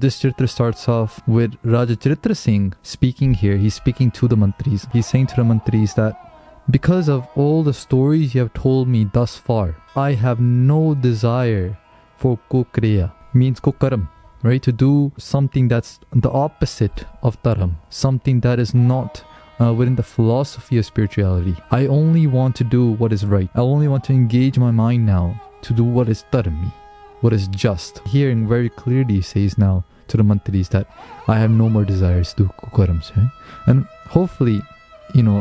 This charitra starts off with Raja Charitra Singh speaking here. He's speaking to the mantris. He's saying to the mantris that because of all the stories you have told me thus far, I have no desire for kokriya, means kokaram, right? To do something that's the opposite of dharam, something that is not within the philosophy of spirituality. I only want to do what is right. I only want to engage my mind now to do what is dharmi, what is just. Hearing very clearly he says now to the mantris that I have no more desires to do kukarams, right? And hopefully,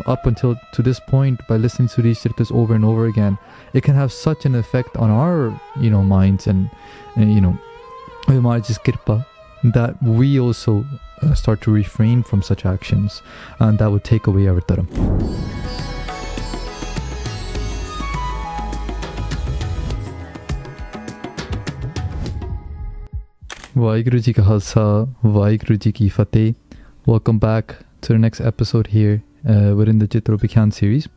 up until to this point, by listening to these charitas over and over again, it can have such an effect on our, minds and Maharaj's kirpa, that we also start to refrain from such actions, and that would take away our dharam. Vaheguru Ji Ka Khalsa, Vaheguru Ji Ki Fateh. Welcome back to the next episode here within the Chitropikyan series.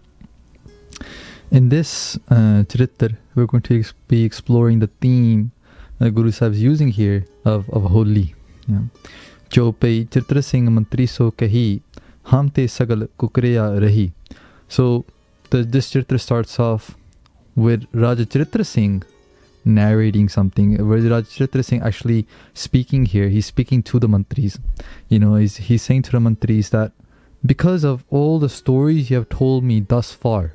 In this Charitar, we're going to be exploring the theme Guru Sahib is using here of Holi. Jo Pai Charitra Singh Mantri So Kahi, Ham Te Sagal Kukriya Rahi. So this Charitra starts off with Raja Charitra Singh narrating something, where Raja Charitra Singh actually speaking here. He's speaking to the mantris. He's saying to the mantris that because of all the stories you have told me thus far,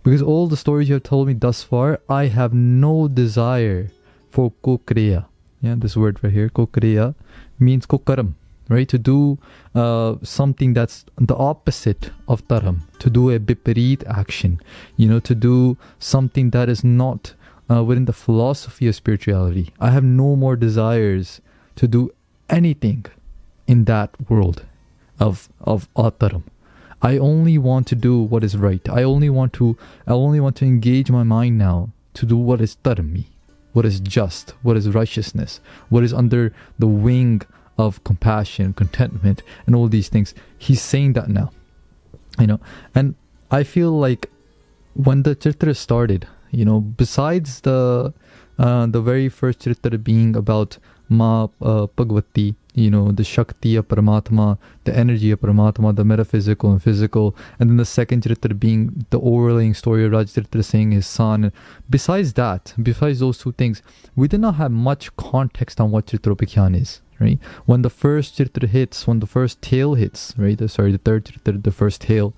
because all the stories you have told me thus far, I have no desire for kokriya. This word right here, kokriya, means kokaram, right? To do something that's the opposite of dharam, to do a biparit action, to do something that is not within the philosophy of spirituality. I have no more desires to do anything in that world of dharam. I only want to do what is right. I only want to engage my mind now to do what is dharmi, what is just, what is righteousness, what is under the wing of compassion, contentment, and all these things. He's saying that now, and I feel like when the Charitra started, besides the very first Charitra being about Ma Bhagavati, the Shakti of Paramatma, the energy of Paramatma, the metaphysical and physical, and then the second Charitra being the overlaying story of Raja Charitra Singh, his son. Besides those two things, we did not have much context on what Chitropikyan is, right? When the first Charitra hits, when the first tale hits, right? The third Charitra, the first tale,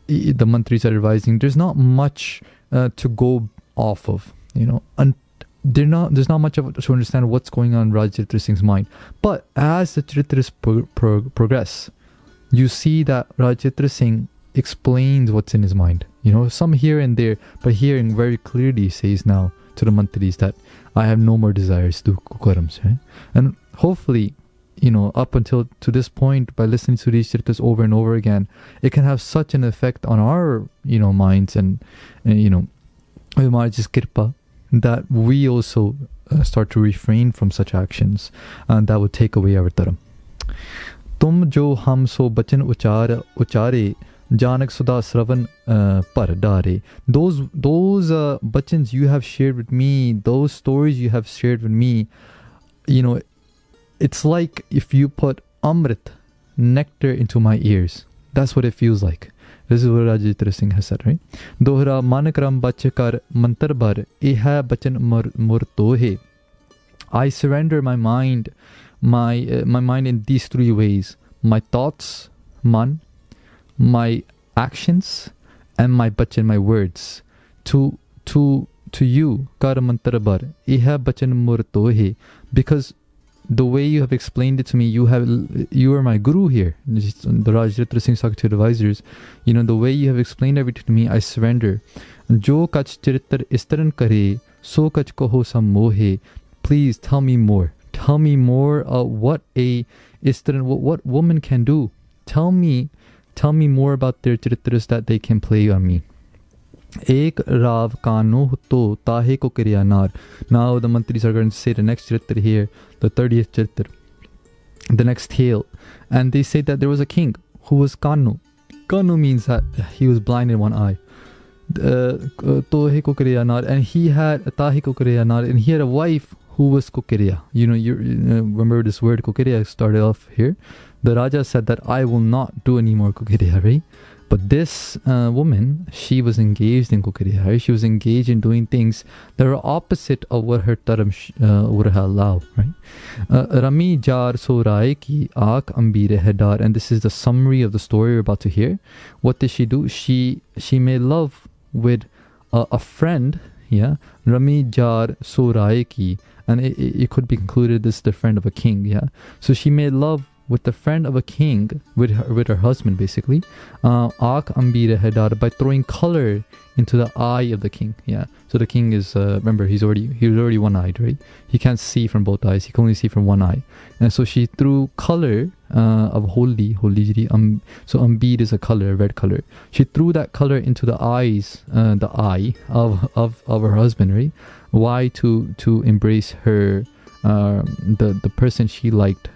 the mantris are advising, there's not much to go off of, and there's not much of to understand what's going on in Raja Charitra Singh's mind. But as the Charitras progress, you see that Raja Charitra Singh explains what's in his mind, some here and there, but hearing very clearly says now to the mantris that I have no more desires to do kukarams, right? And hopefully, up until to this point, by listening to these charitas over and over again, it can have such an effect on our, minds and Maharaj's kirpa, that we also start to refrain from such actions, and that would take away our dharam. Tum jo hum so bachan uchare, Janak Sudha Sravan par dare. Those bachans you have shared with me, those stories you have shared with me, it's like if you put amrit, nectar, into my ears. That's what it feels like. This is what Raja Charitra Singh has said, right? Dohra manakram bachakar mantar bar, eha bachan mur tohe. I surrender my mind, my mind in these three ways: my thoughts, man, my actions, and my bachan, my words, to you, kar mantar bar, eha bachan mur tohe, because the way you have explained it to me, you are my guru here. The Raja Charitra Singh talking to advisors, the way you have explained everything to me, I surrender. Jo kach charitar istaran kare, so kach koho sam mohe. Please tell me more. Tell me more what a istaran, what woman can do. Tell me more about their charitras that they can play on me. Ek rav kano to tahe ko kriya nar. Now the mantris are going to say the next charitra here, the 30th charitra, the next tale, and they say that there was a king who was kanu. Kanu means that he was blind in one eye. Tohe ko kriya nar, and he had a tahe ko kriya nar, and he had a wife who who was Kokiriya. You know, you remember this word Kokiriya started off here. The Raja said that I will not do any more Kokiriya, right? But this woman, she was engaged in Kokiriya, right? She was engaged in doing things that are opposite of what her dharam would allow, right? Rami jar so rai ki aak ambire hedar, and this is the summary of the story we're about to hear. What did she do? She made love with a friend, yeah. Rami jar so rai ki, and it could be concluded this is the friend of a king, yeah. So she made love with the friend of a king, with her husband basically, Aak Ambira Hedar, by throwing color into the eye of the king. Yeah. So the king is remember he was already one-eyed, right? He can't see from both eyes. He can only see from one eye. And so she threw color of holy. So Ambir is a color, red color. She threw that color into the eyes, the eye of her husband, right? Why? To embrace her. The person she liked,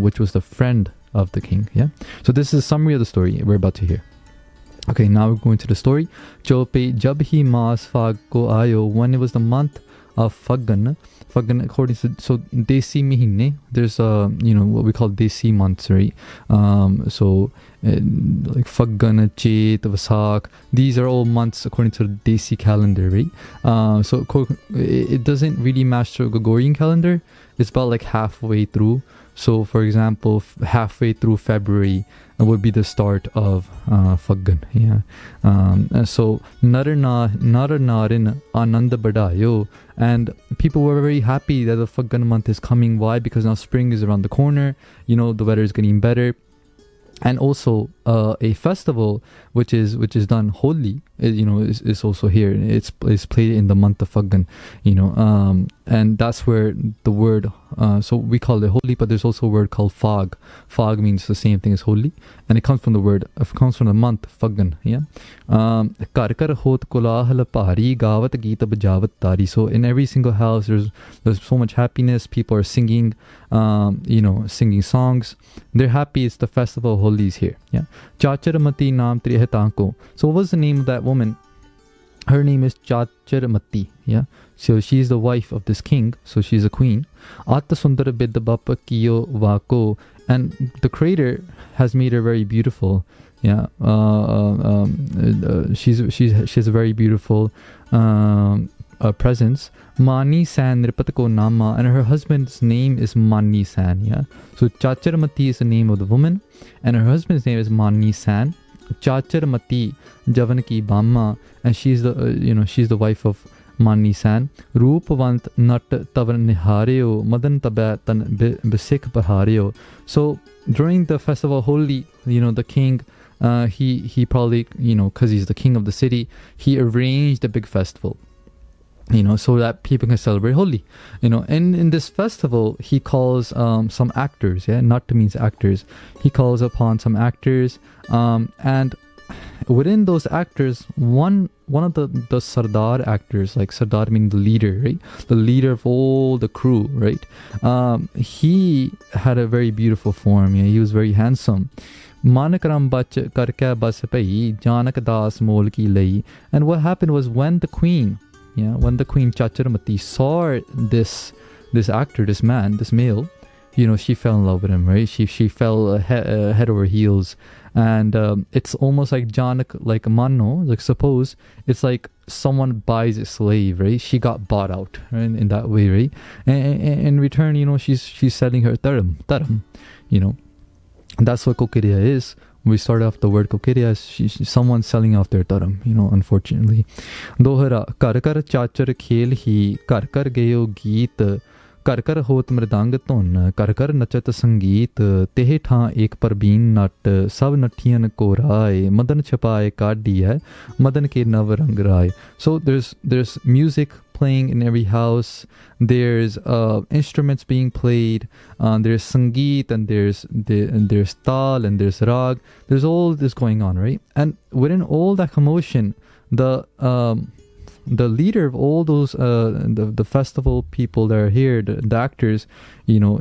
which was the friend of the king. Yeah. So this is a summary of the story we're about to hear. Okay, now we're going to the story. Chope jab hi maas fag ko ayo, when it was the month of Fagan, according to, so Desi Mihine, there's what we call Desi months, right? Like Fagan, Chet, Vasak, these are all months according to the Desi calendar, right? So it doesn't really match to a Gregorian calendar. It's about like halfway through. So for example, halfway through February would be the start of Fagan. Yeah. So Naranarin Ananda Badayo, and people were very happy that the Fagan month is coming. Why? Because now spring is around the corner. You know, the weather is getting better. And also a festival which is done Holi, is also here. It's played in the month of Fagan, and that's where the word, so we call it Holi, but there's also a word called Fag. Fag means the same thing as Holi, and it comes from the month Fagan. Yeah. Kar kar hot kolahal pari gavat geeta bajavat tari. So in every single house there's so much happiness. People are singing, singing songs. They're happy. It's the festival of Holi is here. Yeah. Chacharamati naam trihetanko. So what was the name of that woman? Her name is Chacharamati. Yeah. So she's the wife of this king. So she's a queen. Atta sundara bidabapa kiyo vako. And the creator has made her very beautiful. Yeah. She has a very beautiful presence. Mani San Nirpatako Nama, and her husband's name is Mani San. Yeah. So Chacharamati is the name of the woman, and her husband's name is Mani San. Chacharamati Javanaki Bamma, and she's the wife of Mani San. Roopavant Nat Tavan Nihareo Madan Tabatan Bisik Bahareo. So during the festival Holi, the king, he probably, because he's the king of the city, he arranged a big festival, so that people can celebrate Holi. And in this festival, he calls some actors, not to means actors. He calls upon some actors, and within those actors, one of the Sardar actors, like Sardar meaning the leader, right? The leader of all the crew, right? He had a very beautiful form. He was very handsome. Manakaram bach karka bas pai janak das mol ki lei. And what happened was when the queen Chacharamati saw this actor, this man, this male, she fell in love with him, right? She fell head over heels. And it's almost like Janak, like Manno, like suppose it's like someone buys a slave, right? She got bought out, right? In that way, right? And in return, she's selling her taram. That's what Kokiriya is. We start off the word Kokiriya as someone selling off their taram, unfortunately. Dohara, kar kar chachar khel hi, kar kar gayo geet, kar kar hot mridang ton, kar kar nachat sangeet, tehe tha ek parbeen nat, sab nathiyan ko rai, madan chapaye kaadi hai, madan ke nav rang rai. So there's music playing in every house. There's instruments being played. There's sangeet, and there's tal, and there's rag. There's all this going on, right? And within all that commotion, the leader of all those the festival people that are here, the actors, he's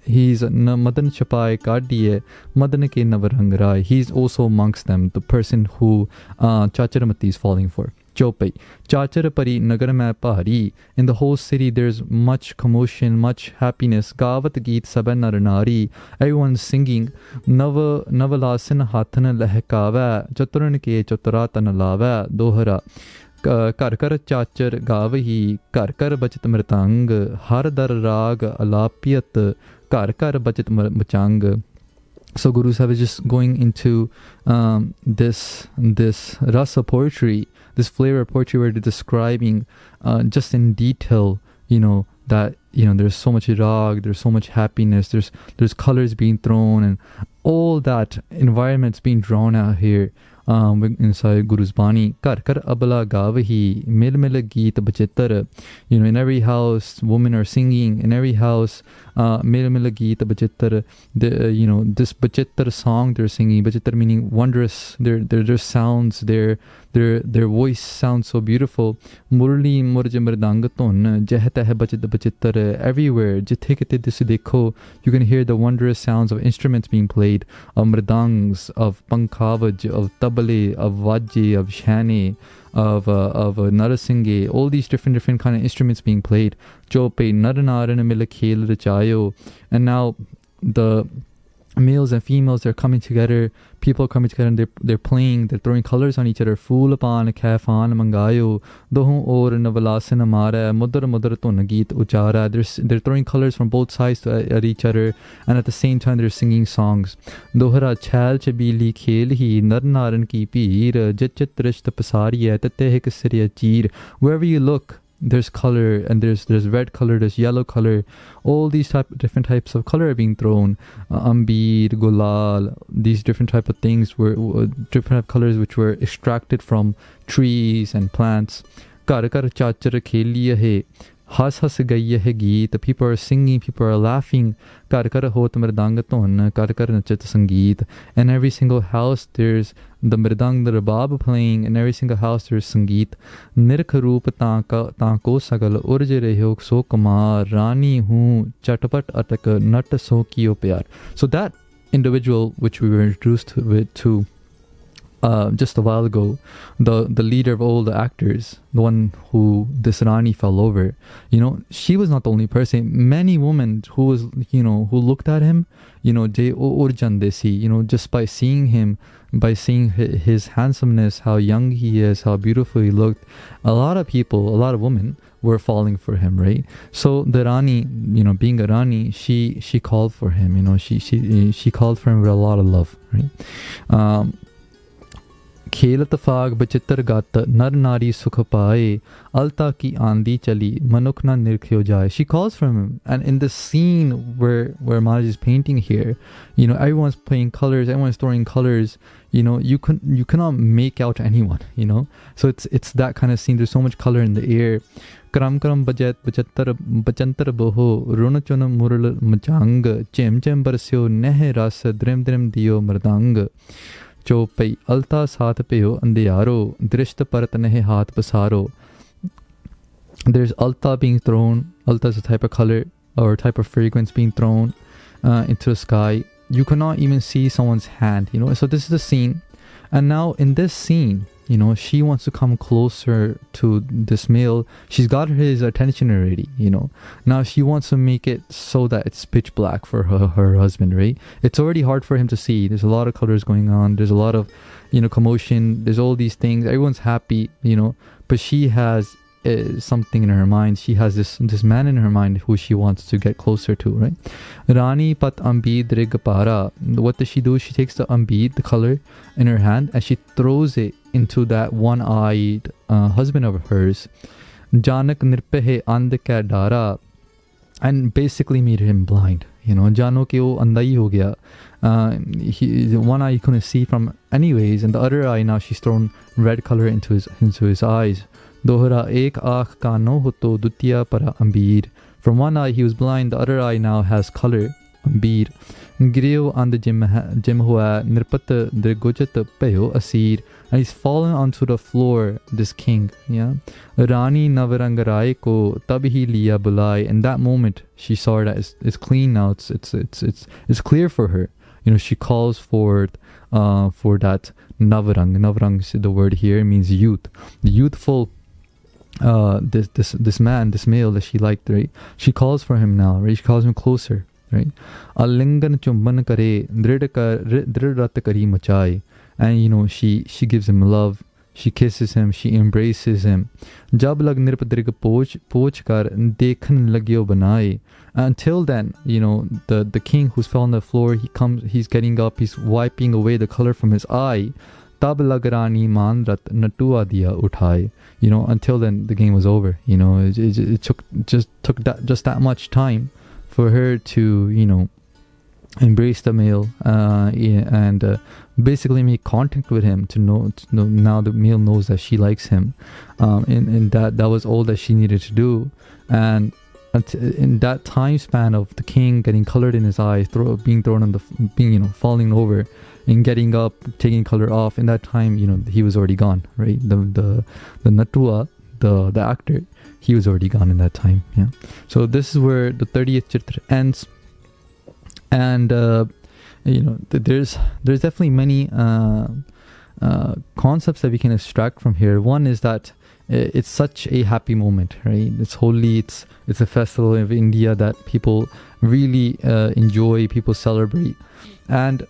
Madan Chapai Kardiye, Madan ke Navarang Rai. He's also amongst them, the person who Chacharamati is falling for. Chopai. Chachar pari nagar mein pahari. In the whole city there's much commotion, much happiness. Gavat geet saban nar nari. Everyone's singing. Navalasan hathan lehkava. Chaturan ke chaturatan lava. Dohara. ਘਰ ਘਰ ਚਾਚਰ ਗਾਵਹੀ ਘਰ ਘਰ ਬਚਤ ਮਰਤੰਗ ਹਰ ਦਰ ਰਾਗ ਅਲਾਪਿਅਤ ਘਰ ਘਰ ਬਚਤ ਮਚੰਗ. So Guru Sahib is just going into this rasa poetry, this flavor of poetry where they're describing just in detail, that there's so much rag, there's so much happiness, there's colors being thrown, and all that environment's being drawn out here inside Guru's Bani. Kar kar abla gavahi mil mil geet bachitar. In every house women are singing, in every house mil mil geet bachitar. This bachitar song they're singing, bachitar meaning wondrous, their sounds, their voice sounds so beautiful. Murli murj mridang ton jehta hai bachit bachitar. Everywhere jithe kite dis dekho, you can hear the wondrous sounds of instruments being played, of mridangs, of pankhavaj, of tabale, of vajji, of shani, of narasinghe, all these different kind of instruments being played. Chope naranaran mil khel rachayo. And now the males and females, they're coming together, people are coming together, and they're playing, they're throwing colors on each other. Fool upon kafan mangayo dohun or navalasan amara mudar mudar tun geet uchara. They're throwing colors from both sides at each other, and at the same time they're singing songs. Dohra chal chabili khel hi nar naran ki peer jachit risht pasariya tate hik siriya cheer. Wherever you look, there's color, and there's red color, there's yellow color, all these different types of color are being thrown. Ambir, gulal, these different type of things were different colors which were extracted from trees and plants. Kar kar chachar kheliya hai has has gaiya hai geet. People are singing, people are laughing. Kar kar hot mridang ton kar kar nachat sangeet. In every single house there's the mridang, the rabab playing. In every single house there's sangeet. Nirkh roop taako sagal urj reho so kumar rani hu chatpat atak nat so kiyo pyar. So that individual which we were introduced to just a while ago, the leader of all the actors, the one who this Rani fell over, she was not the only person. Many women who was who looked at him, jay urjan desi, just by seeing him, by seeing his handsomeness, how young he is, how beautiful he looked, a lot of people, a lot of women were falling for him, right? So the Rani, being a Rani, she called for him, she called for him with a lot of love, right? खेलत फाग बचित्र गात नर नारी सुख पाए अलता की आंधी चली मनुख ना निर्ख्यो जाए. She calls from him, and in the scene where Maharaj is painting here, everyone's playing colors, everyone's throwing colors, you cannot make out anyone, so it's that kind of scene. There's so much color in the air. Kram kram bachantar boho run chun murl machang chem chem barsyo neh ras drim drim dio mardang. Chopai alta saath peyo andiyaro drishta parat nehe haath pasaro. There's alta being thrown. Alta is a type of color or type of fragrance being thrown into the sky. You cannot even see someone's hand, so this is the scene. And now in this scene, she wants to come closer to this male. She's got his attention already, Now she wants to make it so that it's pitch black for her husband, right? It's already hard for him to see. There's a lot of colors going on. There's a lot of, commotion. There's all these things. Everyone's happy, but she has something in her mind. She has this man in her mind who she wants to get closer to, right? Rani pat ambid rigpara. What does she do? She takes the ambid, the color, in her hand, and she throws it into that one-eyed husband of hers. Janak nirpehe andka dara, and basically made him blind. Jano ke wo andha hi ho gaya. One eye he couldn't see from anyways, and the other eye now she's thrown red color into his eyes. Dohra ek aakh kano hoto dutiya para ambir. From one eye he was blind, the other eye now has color, ambir. Griyo and jim hua nirpat drigojat peyo asir. And he's fallen onto the floor, this king, Rani navarangarai ko tabhi liya bulai. In that moment she saw that it's clean now, it's clear for her. she calls for that navrang. Navrang is the word here, means youth, the youthful this man, this male that she liked, right? She calls for him now, right? She calls him closer, right? Alingan chumban kare drid rat kari machai, and she gives him love. She kisses him, she embraces him. Jab lag nirpadrig poch kar dekhan lagyo banaye. Until then, the king who's fell on the floor, he's getting up, he's wiping away the color from his eye. Tab lag rani man rat natua diya uthai. Until then the game was over. It took that much time for her to embrace the male and basically make contact with him to know now the male knows that she likes him, and that was all that she needed to do. And in that time span of the king getting colored in his eyes, being thrown on falling over and getting up, taking color off, in that time he was already gone, right? The Natua, the actor, he was already gone in that time. Yeah. So this is where the 30th chitra ends. And there's definitely many concepts that we can extract from here. One is that it's such a happy moment, right? It's holy. It's a festival of India that people really enjoy. People celebrate. And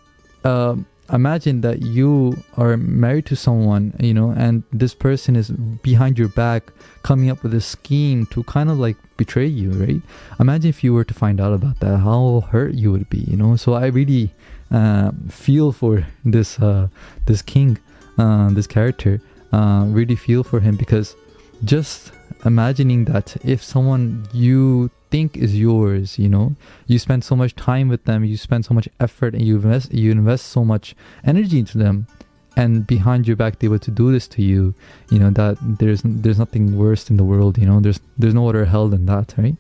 imagine that you are married to someone, and this person is behind your back coming up with a scheme to kind of like betray you, right? Imagine if you were to find out about that, how hurt you would be, So I really feel for this king, this character, really feel for him, because just imagining that if someone you think is yours, you spend so much time with them, you spend so much effort, and you invest so much energy into them, and behind your back they were to do this to you, that there's nothing worse in the world, there's no other hell than that, right?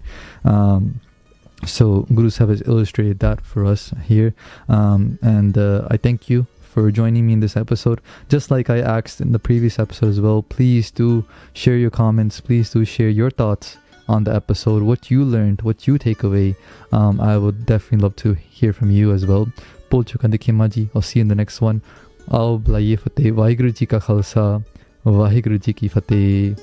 So Guru Sahib has illustrated that for us here, and I thank you for joining me in this episode. Just like I asked in the previous episode as well, please do share your comments, please do share your thoughts on the episode, what you learned, what you take away. I would definitely love to hear from you as well. Bol chuka dikhema ji. I'll see you in the next one. Aao bulaye fateh. Waheguru ji ka khalsa, Waheguru ji ki fateh.